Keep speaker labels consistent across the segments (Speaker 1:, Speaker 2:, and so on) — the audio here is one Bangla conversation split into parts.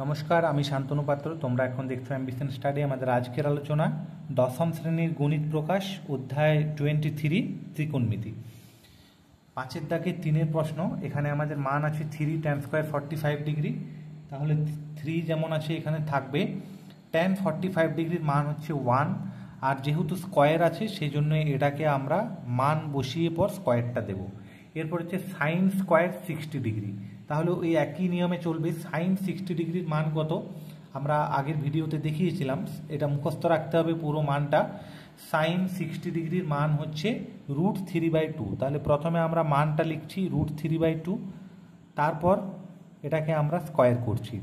Speaker 1: নমস্কার, আমি শান্তনু পাত্র। তোমরা এখন দেখছো অ্যাম্বিশন স্টাডি। আমাদের আজকের আলোচনা দশম শ্রেণীর গণিত প্রকাশ, অধ্যায় 23 ত্রিকোণমিতি। 5-এর দাগে 3-এর প্রশ্ন। এখানে আমাদের মান আছে 3 tan স্কোয়ার 45 ডিগ্রি। তাহলে 3 যেমন আছে এখানে থাকবে, tan 45 ডিগ্রির মান হচ্ছে 1। আর যেহেতু স্কোয়ার আছে সেই জন্য এটাকে আমরা মান বসিয়ে পর স্কোয়ারটা দেব। এরপর হচ্ছে সাইন স্কোয়ার 60 ডিগ্রি। তাহলে ওই একই নিয়মে চলবে। সাইন 60 ডিগ্রির মান কত আমরা আগের ভিডিওতে দেখিয়েছিলাম, এটা মুখস্থ রাখতে হবে পুরো মানটা। সাইন 60 ডিগ্রির মান হচ্ছে √3/2। তাহলে প্রথমে আমরা মানটা লিখছি √3/2, তারপর এটাকে আমরা স্কোয়ার করছি।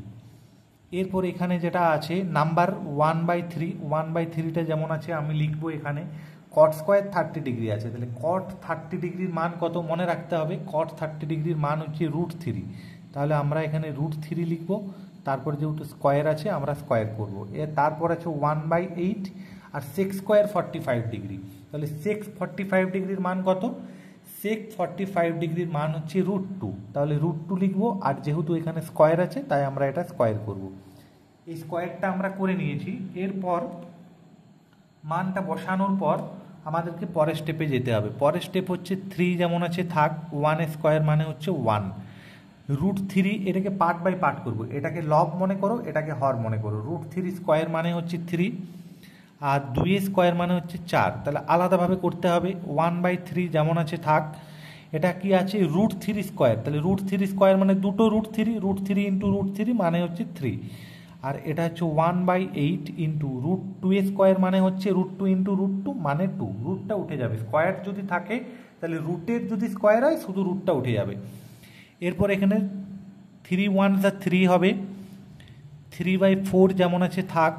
Speaker 1: এরপর এখানে যেটা আছে নাম্বার 1/3, 1/3টা যেমন আছে আমি লিখবো এখানে কট স্কোয়ার 30 ডিগ্রি আছে। তাহলে কট 30 ডিগ্রির মান কত মনে রাখতে হবে, কট 30 ডিগ্রির মান হচ্ছে √3। তাহলে আমরা এখানে √3 লিখবো, তারপর যেহেতু স্কোয়ার আছে আমরা স্কোয়ার করবো। তারপর আছে 1/8 আর সেক স্কোয়ার 45 ডিগ্রি। তাহলে সেক 45 ডিগ্রির মান কত, সেক 45 ডিগ্রির মান হচ্ছে √2। তাহলে √2 লিখবো, আর যেহেতু এখানে স্কোয়ার আছে তাই আমরা এটা স্কোয়ার করব। এই স্কোয়ারটা আমরা করে নিয়েছি। এরপর মানটা বসানোর পর আমাদেরকে পরের স্টেপে যেতে হবে। পরের স্টেপ হচ্ছে 3 যেমন আছে থাক, 1 স্কোয়ার মানে হচ্ছে 1, √3 এটাকে পার্ট বাই পার্ট করবো। এটাকে লব মনে করো, এটাকে হর মনে করো। √3 স্কোয়ার মানে হচ্ছে 3, আর 2 স্কোয়ার মানে হচ্ছে 4। তাহলে আলাদাভাবে করতে হবে। 1/3 যেমন আছে থাক, এটা কি আছে √3 স্কোয়ার। তাহলে √3 স্কোয়ার মানে দুটো √3, √3 ইন্টু √3 মানে হচ্ছে 3। আর এটা হচ্ছে 1/8 ইন্টু √2 স্কোয়ার মানে হচ্ছে √2 ইন্টু √2 মানে 2। রুটটা উঠে যাবে। স্কোয়ার যদি থাকে তাহলে রুটের যদি স্কোয়ার হয় শুধু রুটটা উঠে যাবে। এরপর এখানে 3 1 3 হবে, 3/4 যেমন আছে থাক।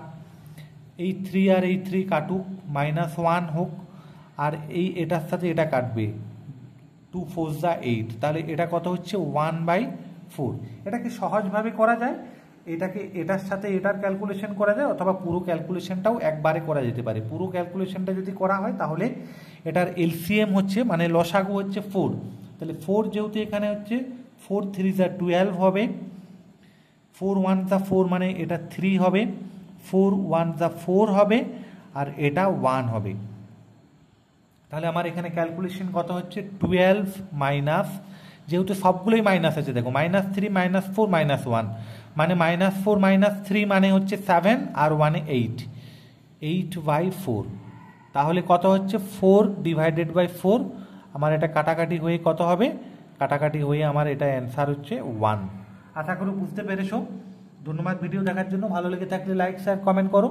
Speaker 1: এই 3 আর এই 3 কাটুক, -1 হোক, আর এটার সাথে এটা কাটবে, 2 4 8। তাহলে এটা কত হচ্ছে 1/4। এটাকে সহজভাবে করা যায়, এটাকে এটার সাথে এটার ক্যালকুলেশন করা যায়, অথবা পুরো ক্যালকুলেশনটাও একবারে করা যেতে পারে। পুরো ক্যালকুলেশনটা যদি করা হয় তাহলে এটার এলসিএম হচ্ছে মানে লসাগু হচ্ছে 4। তাহলে 4 যেহেতু এখানে হচ্ছে 4 3 12 হবে, 4 1 4 মানে এটা 3 হবে, 4 1 4 হবে, আর এটা 1 হবে। তাহলে আমার এখানে ক্যালকুলেশন কত হচ্ছে 12 মাইনাস, যেহেতু সবগুলোই মাইনাস আছে দেখো, -3 -4 -1 মানে -4 -3 মানে হচ্ছে 7, আর 1 8, 8/4। তাহলে কত হচ্ছে 4/4। আমার এটা কাটাকাটি হয়ে কত হবে, কাটাকাটি হয়ে আমার এটা অ্যান্সার হচ্ছে 1। আশা করি বুঝতে পেরেছো। ধন্যবাদ ভিডিও দেখার জন্য। ভালো লেগে থাকলে লাইক শেয়ার কমেন্ট করো,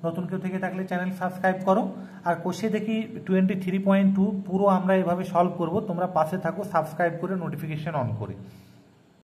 Speaker 1: নতুন কেউ থেকে থাকলে চ্যানেল সাবস্ক্রাইব করো। আর কোষে দেখি 23.2 পুরো আমরা এভাবে সলভ করব। তোমরা পাশে থাকো সাবস্ক্রাইব করে, নোটিফিকেশন অন করে।